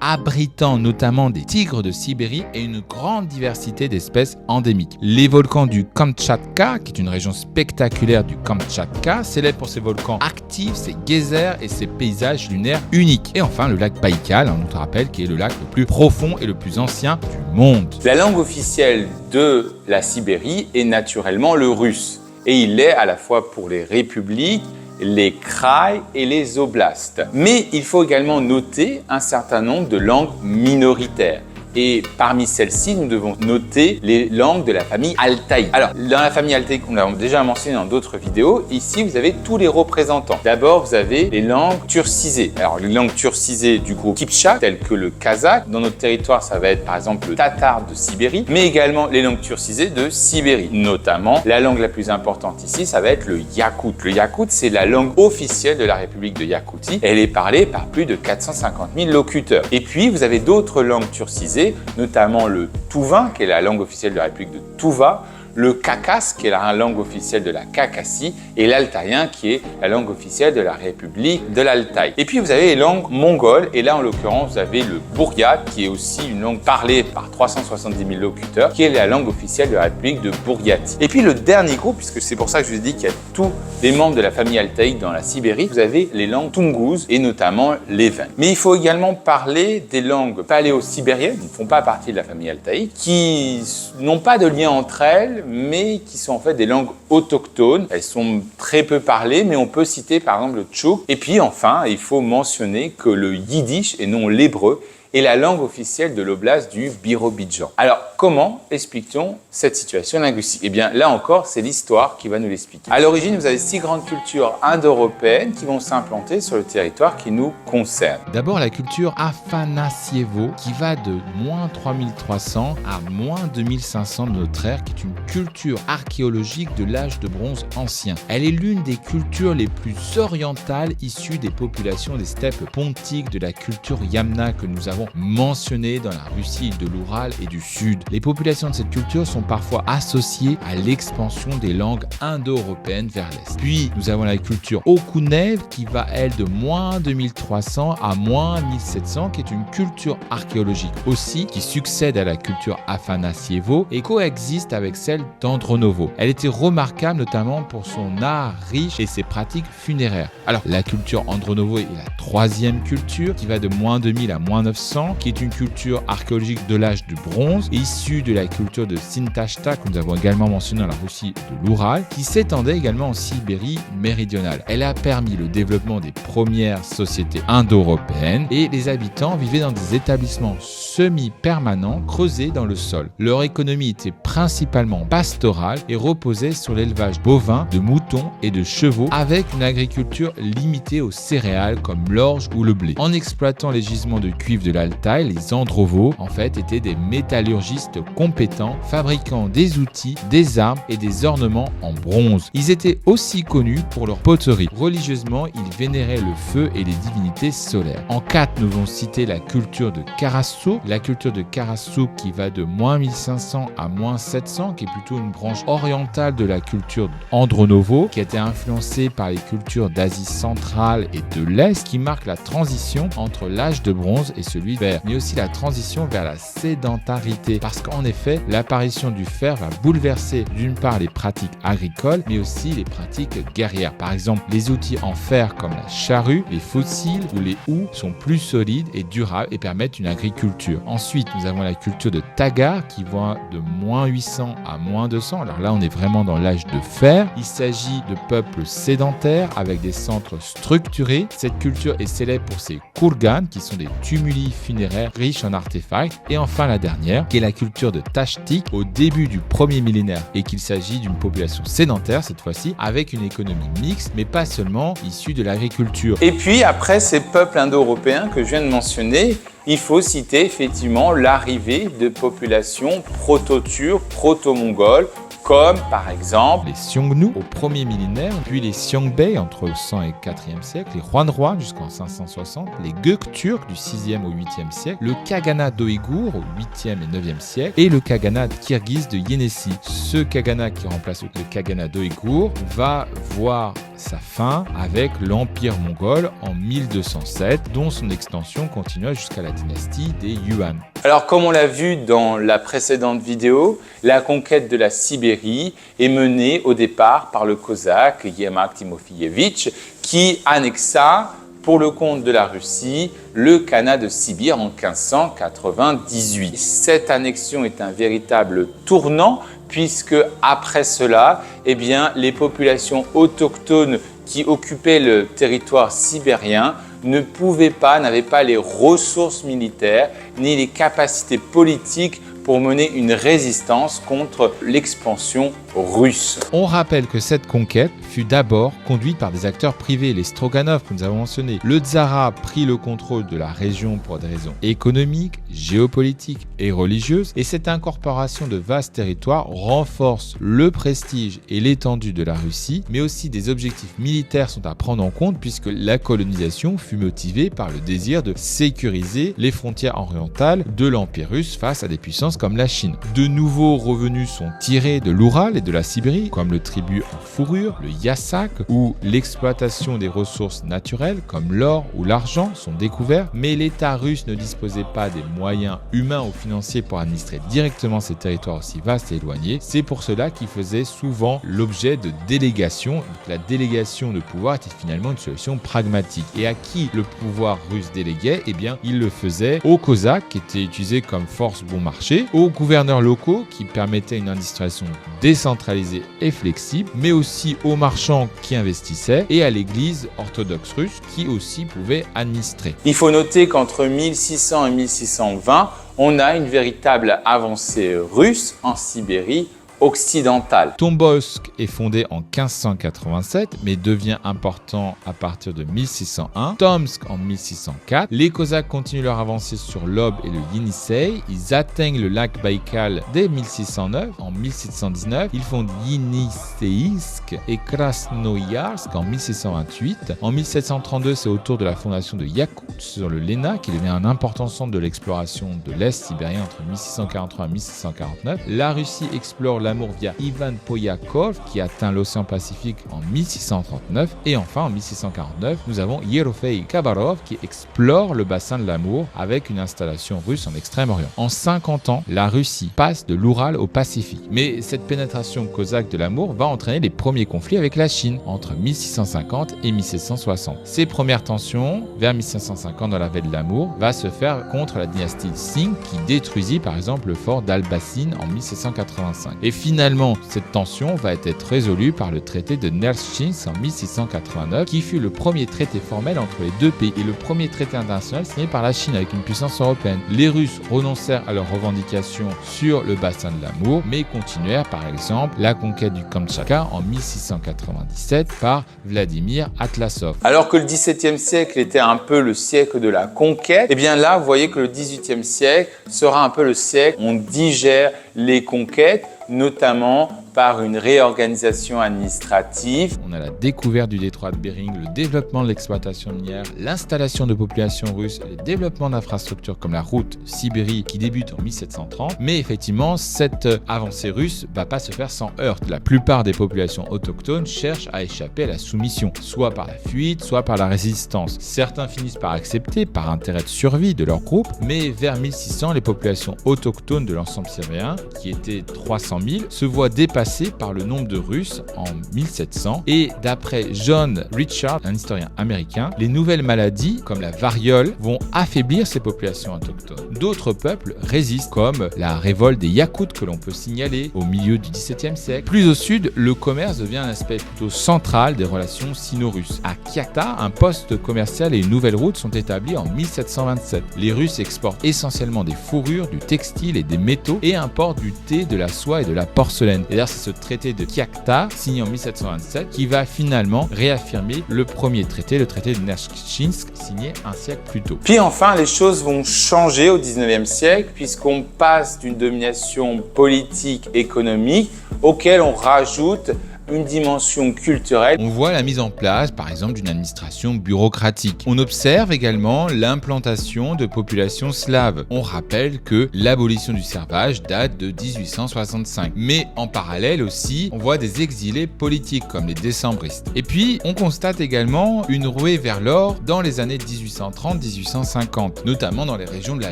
abritant notamment des tigres de Sibérie et une grande diversité d'espèces endémiques. Les volcans du Kamtchatka, qui est une région spectaculaire du Kamtchatka, célèbre pour ses volcans actifs, ses geysers et ses paysages lunaires uniques. Et enfin, le lac Baïkal, on te rappelle, qui est le lac le plus profond et le plus ancien du monde. La langue officielle de la Sibérie est naturellement le russe. Et il l'est à la fois pour les républiques, les kraïs et les oblasts. Mais il faut également noter un certain nombre de langues minoritaires. Et parmi celles-ci, nous devons noter les langues de la famille altaïque. Alors, dans la famille altaïque, on l'a déjà mentionné dans d'autres vidéos, ici vous avez tous les représentants. D'abord, vous avez les langues turcisées. Alors, les langues turcisées du groupe Kipchak, telles que le kazakh. Dans notre territoire, ça va être par exemple le tatar de Sibérie, mais également les langues turcisées de Sibérie. Notamment, la langue la plus importante ici, ça va être le yakoute. Le yakoute, c'est la langue officielle de la République de Yakoutie. Elle est parlée par plus de 450 000 locuteurs. Et puis, vous avez d'autres langues turcisées, notamment le touvain, qui est la langue officielle de la République de Touva, le kakas, qui est la langue officielle de la Khakassie, et l'altaïen, qui est la langue officielle de la République de l'Altaï. Et puis vous avez les langues mongoles, et là en l'occurrence vous avez le bouriate, qui est aussi une langue parlée par 370 000 locuteurs, qui est la langue officielle de la République de Bouriatie. Et puis le dernier groupe, puisque c'est pour ça que je vous ai dit qu'il y a tous les membres de la famille altaïque dans la Sibérie, vous avez les langues toungouzes, et notamment l'éven. Mais il faut également parler des langues paléo-sibériennes, qui ne font pas partie de la famille altaïque, qui n'ont pas de lien entre elles, mais qui sont en fait des langues autochtones. Elles sont très peu parlées, mais on peut citer par exemple le tchouk. Et puis enfin, il faut mentionner que le yiddish, et non l'hébreu, est la langue officielle de l'oblast du Birobidjan. Alors, comment explique-t-on cette situation linguistique? Eh bien, là encore, c'est l'histoire qui va nous l'expliquer. À l'origine, vous avez 6 grandes cultures indo-européennes qui vont s'implanter sur le territoire qui nous concerne. D'abord, la culture Afanasievo, qui va de moins 3300 à moins 2500 de notre ère, qui est une culture archéologique de l'âge de bronze ancien. Elle est l'une des cultures les plus orientales issues des populations des steppes pontiques de la culture Yamna que nous avons mentionné dans la Russie de l'Oural et du Sud. Les populations de cette culture sont parfois associées à l'expansion des langues indo-européennes vers l'Est. Puis, nous avons la culture Okunev qui va, elle, de moins 2300 à moins 1700, qui est une culture archéologique aussi, qui succède à la culture Afanasievo et coexiste avec celle d'Andronovo. Elle était remarquable notamment pour son art riche et ses pratiques funéraires. Alors, la culture Andronovo est la troisième culture qui va de moins 2000 à moins 900, qui est une culture archéologique de l'âge du bronze, issue de la culture de Sintashta, que nous avons également mentionné dans la Russie de l'Oural, qui s'étendait également en Sibérie méridionale. Elle a permis le développement des premières sociétés indo-européennes et les habitants vivaient dans des établissements semi-permanents creusés dans le sol. Leur économie était principalement pastorale et reposait sur l'élevage bovin, de moutons et de chevaux, avec une agriculture limitée aux céréales comme l'orge ou le blé. En exploitant les gisements de cuivre de l'Altaï, les Androvos, en fait, étaient des métallurgistes compétents, fabriquant des outils, des armes et des ornements en bronze. Ils étaient aussi connus pour leur poterie. Religieusement, ils vénéraient le feu et les divinités solaires. En 4, nous allons citer la culture de Karasouk. La culture de Karasouk qui va de moins 1500 à moins 700, qui est plutôt une branche orientale de la culture Andronovo, qui a été influencée par les cultures d'Asie centrale et de l'Est, qui marque la transition entre l'âge de bronze et celui de fer, mais aussi la transition vers la sédentarité, parce qu'en effet, l'apparition du fer va bouleverser d'une part les pratiques agricoles, mais aussi les pratiques guerrières. Par exemple, les outils en fer comme la charrue, les fossiles ou les houes sont plus solides et durables et permettent une agriculture. Ensuite, nous avons la culture de Tagar qui va de moins 800 à moins 200. Alors là, on est vraiment dans l'âge de fer. Il s'agit de peuples sédentaires avec des centres structurés. Cette culture est célèbre pour ses kurgans qui sont des tumuli funéraires riches en artefacts. Et enfin la dernière, qui est la culture de Tashtik au début du premier millénaire et qu'il s'agit d'une population sédentaire cette fois-ci avec une économie mixte mais pas seulement issue de l'agriculture. Et puis après ces peuples indo-européens que je viens de mentionner, il faut citer effectivement l'arrivée de populations proto-turques, proto-mongoles, comme par exemple les Xiongnu au premier millénaire, puis les Xiangbei entre le 100 et 4e siècle, les Huanroi jusqu'en 560, les Gökturks du 6e au 8e siècle, le Khaganat d'Oïghour au 8e et 9e siècle et le Khaganat kirghize de Yenisei. Ce Khaganat qui remplace le Khaganat d'Oïghour va voir sa fin avec l'Empire mongol en 1207, dont son extension continua jusqu'à la dynastie des Yuan. Alors comme on l'a vu dans la précédente vidéo, la conquête de la Sibérie est menée au départ par le Cosaque Yermak Timofeyevitch qui annexa pour le compte de la Russie le Khanat de Sibir en 1598. Cette annexion est un véritable tournant puisque après cela, les populations autochtones qui occupaient le territoire sibérien n'avait pas les ressources militaires ni les capacités politiques pour mener une résistance contre l'expansion russe. On rappelle que cette conquête fut d'abord conduite par des acteurs privés, les Stroganov que nous avons mentionnés. Le Tsar prit le contrôle de la région pour des raisons économiques, géopolitiques et religieuses, et cette incorporation de vastes territoires renforce le prestige et l'étendue de la Russie, mais aussi des objectifs militaires sont à prendre en compte puisque la colonisation fut motivée par le désir de sécuriser les frontières orientales de l'Empire russe face à des puissances comme la Chine. De nouveaux revenus sont tirés de l'Oural et de la Sibérie, comme le tribut en fourrure, le yassak, ou l'exploitation des ressources naturelles, comme l'or ou l'argent, sont découverts, mais l'État russe ne disposait pas des moyens humains ou financiers pour administrer directement ces territoires aussi vastes et éloignés. C'est pour cela qu'il faisait souvent l'objet de délégations. Donc, la délégation de pouvoir était finalement une solution pragmatique. Et à qui le pouvoir russe déléguait? Eh bien, il le faisait aux Cosaques, qui étaient utilisés comme force bon marché, aux gouverneurs locaux, qui permettaient une administration décentralisée et flexible, mais aussi aux marchands qui investissaient et à l'église orthodoxe russe qui aussi pouvait administrer. Il faut noter qu'entre 1600 et 1620, on a une véritable avancée russe en Sibérie occidentale. Tombolsk est fondé en 1587 mais devient important à partir de 1601, Tomsk en 1604. Les Cosaques continuent leur avancée sur l'Ob et le Yenisseï. Ils atteignent le lac Baïkal dès 1609. En 1719, ils fondent Yenisseïsk et Krasnoïarsk en 1628. En 1732, c'est au tour de la fondation de Yakoutsk sur le Lena qui devient un important centre de l'exploration de l'Est sibérien entre 1643 et 1649. La Russie explore l'amour via Ivan Poyakov qui atteint l'océan Pacifique en 1639 et enfin en 1649 nous avons Yerofei Kabarov qui explore le bassin de l'Amour avec une installation russe en Extrême-Orient. En 50 ans, la Russie passe de l'Oural au Pacifique. Mais cette pénétration cosaque de l'Amour va entraîner les premiers conflits avec la Chine entre 1650 et 1760. Ces premières tensions vers 1550 dans la vallée de l'Amour va se faire contre la dynastie Singh qui détruisit par exemple le fort d'Al-Bassin en 1785. Et finalement, cette tension va être résolue par le traité de Nerchinsk en 1689, qui fut le premier traité formel entre les deux pays et le premier traité international signé par la Chine avec une puissance européenne. Les Russes renoncèrent à leurs revendications sur le bassin de l'Amour, mais continuèrent par exemple la conquête du Kamtchatka en 1697 par Vladimir Atlasov. Alors que le XVIIe siècle était un peu le siècle de la conquête, et bien là, vous voyez que le XVIIIe siècle sera un peu le siècle où on digère les conquêtes, notamment par une réorganisation administrative. On a la découverte du détroit de Bering, le développement de l'exploitation minière, l'installation de populations russes, le développement d'infrastructures comme la route Sibérie qui débute en 1730. Mais effectivement, cette avancée russe ne va pas se faire sans heurts. La plupart des populations autochtones cherchent à échapper à la soumission, soit par la fuite, soit par la résistance. Certains finissent par accepter par intérêt de survie de leur groupe, mais vers 1600, les populations autochtones de l'ensemble sibérien, qui étaient 300 000, se voient dépassées par le nombre de Russes en 1700 et d'après John Richard, un historien américain, les nouvelles maladies comme la variole vont affaiblir ces populations autochtones. D'autres peuples résistent comme la révolte des Yakoutes que l'on peut signaler au milieu du XVIIe siècle. Plus au sud, le commerce devient un aspect plutôt central des relations sino-russes. À Kiakhta, un poste commercial et une nouvelle route sont établis en 1727. Les Russes exportent essentiellement des fourrures, du textile et des métaux et importent du thé, de la soie et de la porcelaine. Et d'ailleurs, c'est ce traité de Kiakhta, signé en 1727, qui va finalement réaffirmer le premier traité, le traité de Nerchinsk, signé un siècle plus tôt. Puis enfin, les choses vont changer au XIXe siècle, puisqu'on passe d'une domination politique, économique, auquel on rajoute une dimension culturelle. On voit la mise en place, par exemple, d'une administration bureaucratique. On observe également l'implantation de populations slaves. On rappelle que l'abolition du servage date de 1865. Mais en parallèle aussi, on voit des exilés politiques comme les décembristes. Et puis, on constate également une ruée vers l'or dans les années 1830-1850, notamment dans les régions de la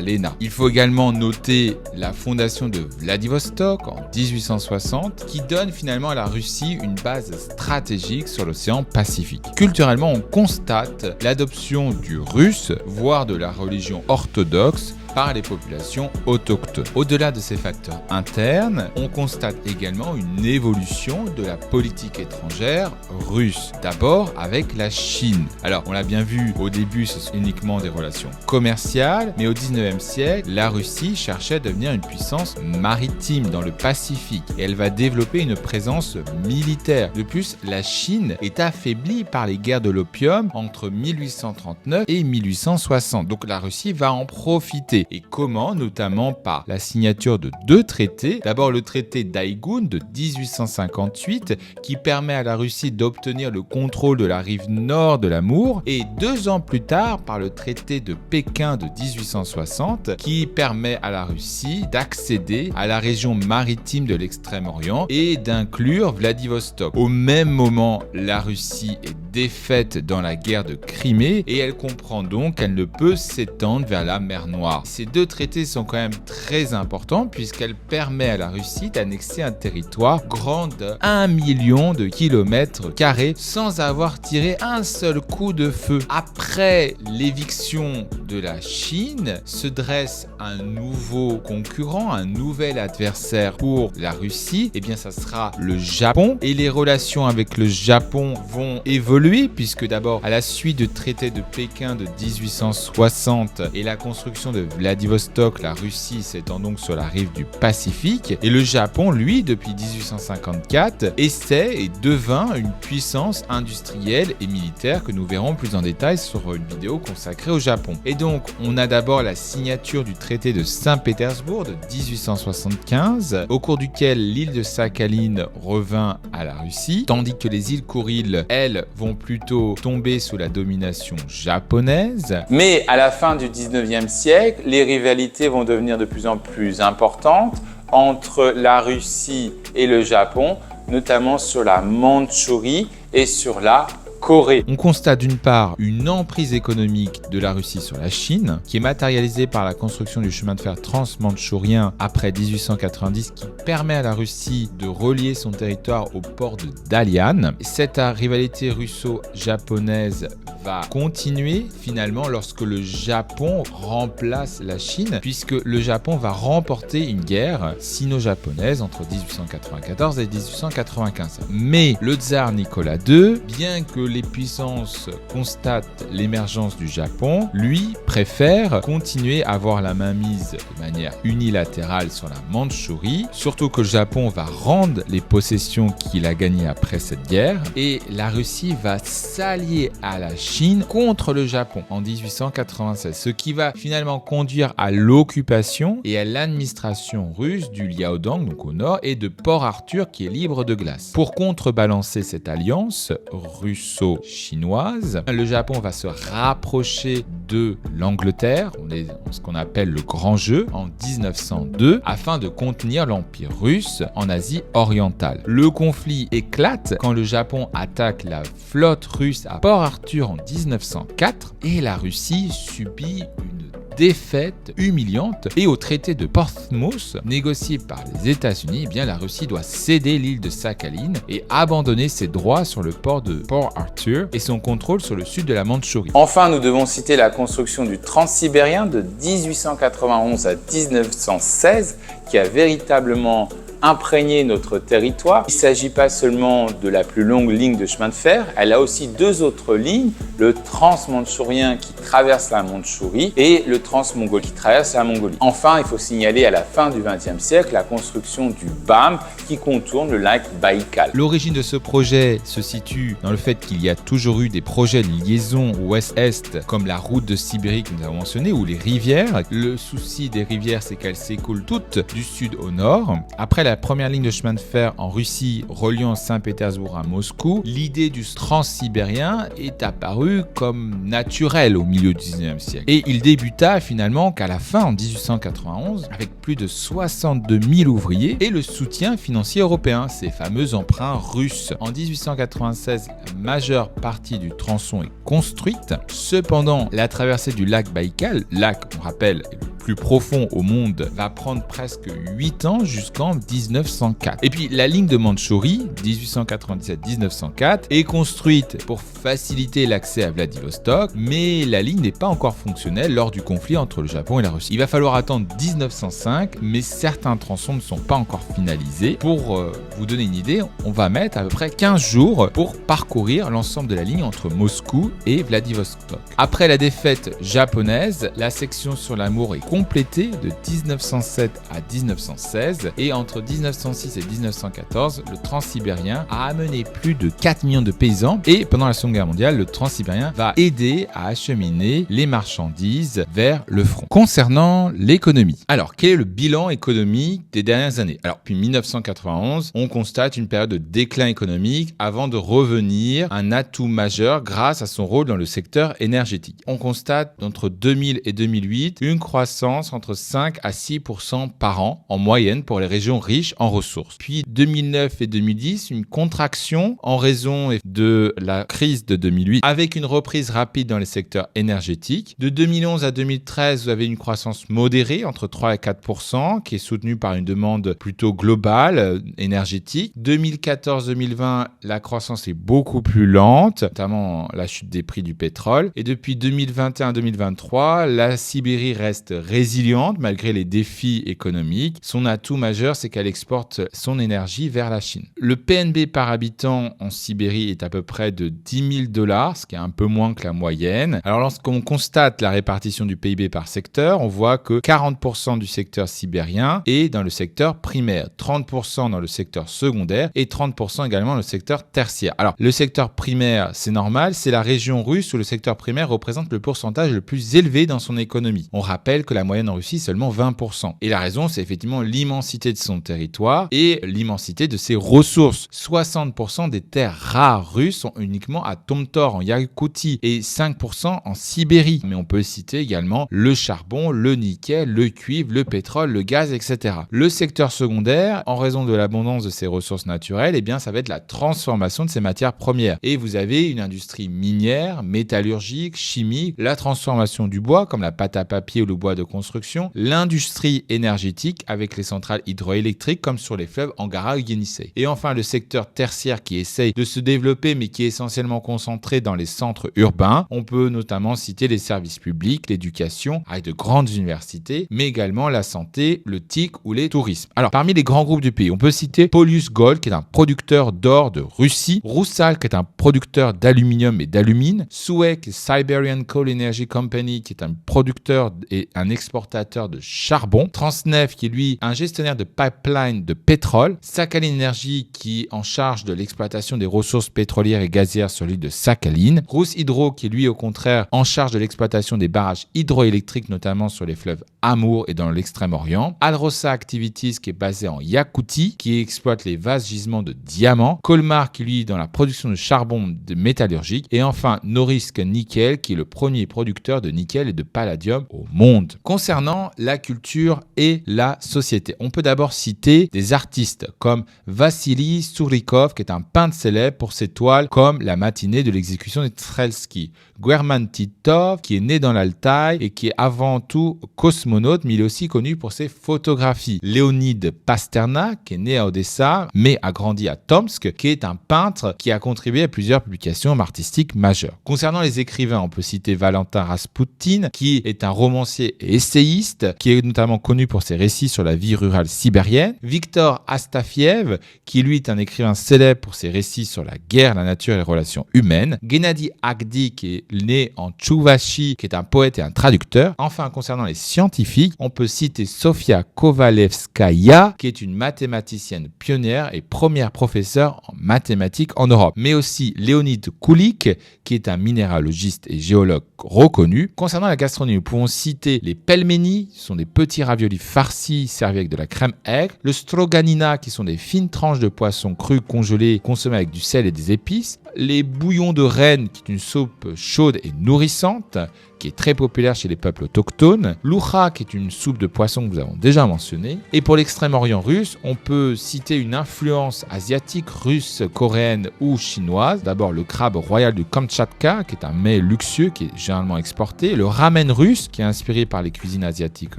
Lena. Il faut également noter la fondation de Vladivostok en 1860, qui donne finalement à la Russie une base stratégique sur l'océan Pacifique. Culturellement, on constate l'adoption du russe, voire de la religion orthodoxe, par les populations autochtones. Au-delà de ces facteurs internes, on constate également une évolution de la politique étrangère russe. D'abord avec la Chine. Alors, on l'a bien vu, au début, ce sont uniquement des relations commerciales, mais au 19e siècle, la Russie cherchait à devenir une puissance maritime dans le Pacifique et elle va développer une présence militaire. De plus, la Chine est affaiblie par les guerres de l'opium entre 1839 et 1860. Donc la Russie va en profiter. Et comment? Notamment par la signature de 2 traités. D'abord le traité d'Aïgoun de 1858 qui permet à la Russie d'obtenir le contrôle de la rive nord de l'Amour et 2 ans plus tard par le traité de Pékin de 1860 qui permet à la Russie d'accéder à la région maritime de l'Extrême-Orient et d'inclure Vladivostok. Au même moment, la Russie est défaite dans la guerre de Crimée et elle comprend donc qu'elle ne peut s'étendre vers la mer Noire. Ces 2 traités sont quand même très importants puisqu'elle permet à la Russie d'annexer un territoire grand de 1 million de kilomètres carrés sans avoir tiré un seul coup de feu. Après l'éviction de la Chine, se dresse un nouveau concurrent, un nouvel adversaire pour la Russie. Et bien ça sera le Japon et les relations avec le Japon vont évoluer puisque d'abord à la suite du traité de Pékin de 1860 et la construction de Vladivostok, la Russie s'étend donc sur la rive du Pacifique et le Japon, lui, depuis 1854, essaie et devint une puissance industrielle et militaire que nous verrons plus en détail sur une vidéo consacrée au Japon. Et donc, on a d'abord la signature du traité de Saint-Pétersbourg de 1875, au cours duquel l'île de Sakhaline revint à la Russie, tandis que les îles Kouriles, elles, vont plutôt tomber sous la domination japonaise. Mais à la fin du 19e siècle, les rivalités vont devenir de plus en plus importantes entre la Russie et le Japon, notamment sur la Mandchourie et sur la Corée. On constate d'une part une emprise économique de la Russie sur la Chine, qui est matérialisée par la construction du chemin de fer transmandchourien après 1890, qui permet à la Russie de relier son territoire au port de Dalian. Cette rivalité russo-japonaise va continuer finalement lorsque le Japon remplace la Chine, puisque le Japon va remporter une guerre sino-japonaise entre 1894 et 1895. Mais le tsar Nicolas II, bien que les puissances constatent l'émergence du Japon, lui préfère continuer à avoir la main mise de manière unilatérale sur la Mandchourie, surtout que le Japon va rendre les possessions qu'il a gagnées après cette guerre et la Russie va s'allier à la Chine contre le Japon en 1896, ce qui va finalement conduire à l'occupation et à l'administration russe du Liaodong, donc au nord, et de Port Arthur qui est libre de glace. Pour contrebalancer cette alliance russo-chinoise, le Japon va se rapprocher de l'Angleterre, on est dans ce qu'on appelle le Grand Jeu, en 1902, afin de contenir l'Empire russe en Asie orientale. Le conflit éclate quand le Japon attaque la flotte russe à Port Arthur en 1904 et la Russie subit une défaite humiliante et au traité de Portsmouth négocié par les États-Unis, eh bien la Russie doit céder l'île de Sakhaline et abandonner ses droits sur le port de Port Arthur et son contrôle sur le sud de la Mandchourie. Enfin, nous devons citer la construction du Transsibérien de 1891 à 1916 qui a véritablement imprégner notre territoire. Il ne s'agit pas seulement de la plus longue ligne de chemin de fer, elle a aussi 2 autres lignes, le transmandchourien qui traverse la Mandchourie et le transmongolien qui traverse la Mongolie. Enfin, il faut signaler à la fin du XXe siècle la construction du BAM qui contourne le lac Baïkal. L'origine de ce projet se situe dans le fait qu'il y a toujours eu des projets de liaison ouest-est comme la route de Sibérie que nous avons mentionné ou les rivières. Le souci des rivières, c'est qu'elles s'écoulent toutes du sud au nord. Après la première ligne de chemin de fer en Russie reliant Saint-Pétersbourg à Moscou, l'idée du transsibérien est apparue comme naturelle au milieu du 19e siècle. Et il débuta finalement qu'à la fin, en 1891, avec plus de 62 000 ouvriers et le soutien financier européen, ces fameux emprunts russes. En 1896, la majeure partie du tronçon est construite. Cependant, la traversée du lac Baïkal, lac, on rappelle, est le plus profond au monde va prendre presque 8 ans jusqu'en 1904. Et puis la ligne de Mandchourie, 1897-1904, est construite pour faciliter l'accès à Vladivostok, mais la ligne n'est pas encore fonctionnelle lors du conflit entre le Japon et la Russie. Il va falloir attendre 1905, mais certains tronçons ne sont pas encore finalisés. Pour vous donner une idée, on va mettre à peu près 15 jours pour parcourir l'ensemble de la ligne entre Moscou et Vladivostok. Après la défaite japonaise, la section sur l'Amour est complétée de 1907 à 1916 et entre 1906 et 1914, le Transsibérien a amené plus de 4 millions de paysans et pendant la Seconde Guerre mondiale, le Transsibérien va aider à acheminer les marchandises vers le front. Concernant l'économie, alors quel est le bilan économique des dernières années? Alors depuis 1991, on constate une période de déclin économique avant de revenir un atout majeur grâce à son rôle dans le secteur énergétique. On constate entre 2000 et 2008 une croissance entre 5 à 6% par an en moyenne pour les régions riches en ressources. Puis 2009 et 2010, une contraction en raison de la crise de 2008 avec une reprise rapide dans les secteurs énergétiques. De 2011 à 2013, vous avez une croissance modérée entre 3 et 4% qui est soutenue par une demande plutôt globale énergétique. 2014-2020, la croissance est beaucoup plus lente, notamment la chute des prix du pétrole. Et depuis 2021-2023, la Sibérie reste résiliente malgré les défis économiques. Son atout majeur, c'est qu'elle exporte son énergie vers la Chine. Le PNB par habitant en Sibérie est à peu près de $10 000, ce qui est un peu moins que la moyenne. Alors lorsqu'on constate la répartition du PIB par secteur, on voit que 40% du secteur sibérien est dans le secteur primaire, 30% dans le secteur secondaire et 30% également dans le secteur tertiaire. Alors le secteur primaire, c'est normal, c'est la région russe où le secteur primaire représente le pourcentage le plus élevé dans son économie. On rappelle que la moyenne en Russie est seulement 20%. Et la raison, c'est effectivement l'immensité de son territoire et l'immensité de ses ressources. 60% des terres rares russes sont uniquement à Tomtor en Yakoutie et 5% en Sibérie. Mais on peut citer également le charbon, le nickel, le cuivre, le pétrole, le gaz, etc. Le secteur secondaire, en raison de l'abondance de ses ressources naturelles, eh bien, ça va être la transformation de ces matières premières. Et vous avez une industrie minière, métallurgique, chimique, la transformation du bois, comme la pâte à papier ou le bois de construction, l'industrie énergétique avec les centrales hydroélectriques, comme sur les fleuves Angara ou Yenisei. Et enfin, le secteur tertiaire qui essaye de se développer, mais qui est essentiellement concentré dans les centres urbains. On peut notamment citer les services publics, l'éducation, avec de grandes universités, mais également la santé, le TIC ou les tourismes. Alors, parmi les grands groupes du pays, on peut citer Polius Gold, qui est un producteur d'or de Russie, Rusal, qui est un producteur d'aluminium et d'alumine, Suec, Siberian Coal Energy Company, qui est un producteur et un exportateur de charbon, Transneft, qui est lui un gestionnaire de pipeline de pétrole, Sakhalin Energy, qui est en charge de l'exploitation des ressources pétrolières et gazières sur l'île de Sakhalin, Rus Hydro, qui est lui au contraire en charge de l'exploitation des barrages hydroélectriques, notamment sur les fleuves Amour et dans l'extrême-orient, Alrosa Activities, qui est basé en Yakoutie, qui exploite les vastes gisements de diamants, Colmar, qui lui dans la production de charbon de métallurgique, et enfin Norilsk Nickel, qui est le premier producteur de nickel et de palladium au monde. Concernant la culture et la société, on peut d'abord citer des artistes comme Vassili Surikov, qui est un peintre célèbre pour ses toiles comme La matinée de l'exécution des Strelski, Guerman Titov, qui est né dans l'Altaï et qui est avant tout cosmonaute, mais il est aussi connu pour ses photographies. Léonid Pasternak, qui est né à Odessa, mais a grandi à Tomsk, qui est un peintre qui a contribué à plusieurs publications artistiques majeures. Concernant les écrivains, on peut citer Valentin Rasputin, qui est un romancier et essayiste, qui est notamment connu pour ses récits sur la vie rurale sibérienne. Victor Astafiev, qui lui est un écrivain célèbre pour ses récits sur la guerre, la nature et les relations humaines. Gennady Agdi, qui est né en Tchouvachie, qui est un poète et un traducteur. Enfin, concernant les scientifiques, on peut citer Sofia Kovalevskaya, qui est une mathématicienne pionnière et première professeure en mathématiques en Europe. Mais aussi Leonid Kulik, qui est un minéralogiste et géologue reconnu. Concernant la gastronomie, nous pouvons citer les pelmeni, ce sont des petits raviolis farcis servis avec de la crème aigre, le stroganina, qui sont des fines tranches de poisson cru congelées consommées avec du sel et des épices, les bouillons de renne, qui est une soupe chaude et nourrissante, qui est très populaire chez les peuples autochtones, l'oucha, qui est une soupe de poisson que nous avons déjà mentionnée. Et pour l'extrême-orient russe, on peut citer une influence asiatique, russe, coréenne ou chinoise. D'abord le crabe royal du Kamtchatka, qui est un mets luxueux qui est généralement exporté, le ramen russe, qui est inspiré par les cuisine asiatique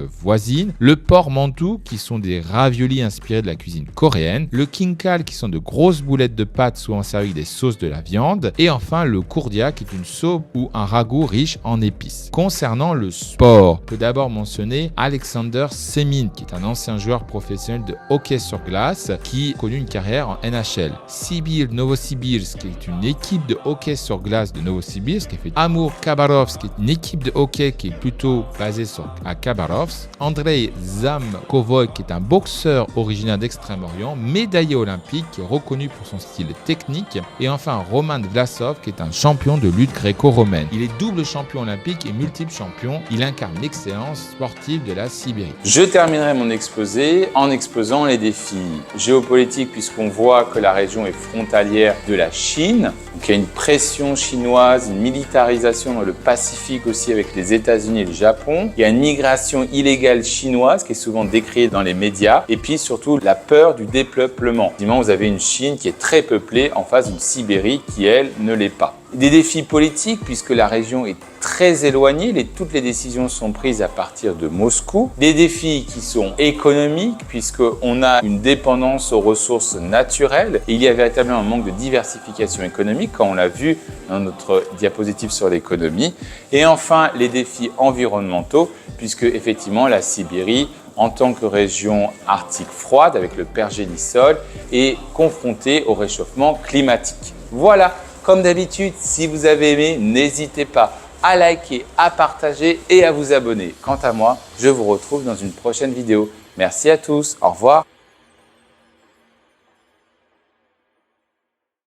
voisine, le portmanteau qui sont des raviolis inspirés de la cuisine coréenne, le kinkal qui sont de grosses boulettes de pâtes souvent servies avec des sauces de la viande, et enfin le kourdia qui est une soupe ou un ragoût riche en épices. Concernant le sport, on peut d'abord mentionner Alexander Semin qui est un ancien joueur professionnel de hockey sur glace qui a connu une carrière en NHL. Sibir Novosibirsk qui est une équipe de hockey sur glace de Novosibirsk qui a fait Amur Khabarovsk qui est une équipe de hockey qui est plutôt basée à Khabarovsk. Andrei Zamkovoy qui est un boxeur originaire d'Extrême-Orient, médaillé olympique qui est reconnu pour son style technique. Et enfin Roman Vlasov qui est un champion de lutte gréco-romaine. Il est double champion olympique et multiple champion. Il incarne l'excellence sportive de la Sibérie. Je terminerai mon exposé en exposant les défis géopolitiques puisqu'on voit que la région est frontalière de la Chine. Donc il y a une pression chinoise, une militarisation dans le Pacifique aussi avec les États-Unis et le Japon. Il y a une migration illégale chinoise qui est souvent décriée dans les médias. Et puis surtout la peur du dépeuplement. Effectivement, vous avez une Chine qui est très peuplée en face d'une Sibérie qui, elle, ne l'est pas. Des défis politiques puisque la région est très éloignée, toutes les décisions sont prises à partir de Moscou. Des défis qui sont économiques puisqu'on a une dépendance aux ressources naturelles et il y a véritablement un manque de diversification économique comme on l'a vu dans notre diapositive sur l'économie. Et enfin les défis environnementaux puisque effectivement la Sibérie en tant que région arctique froide avec le pergélisol est confrontée au réchauffement climatique. Voilà. Comme d'habitude, si vous avez aimé, n'hésitez pas à liker, à partager et à vous abonner. Quant à moi, je vous retrouve dans une prochaine vidéo. Merci à tous, au revoir.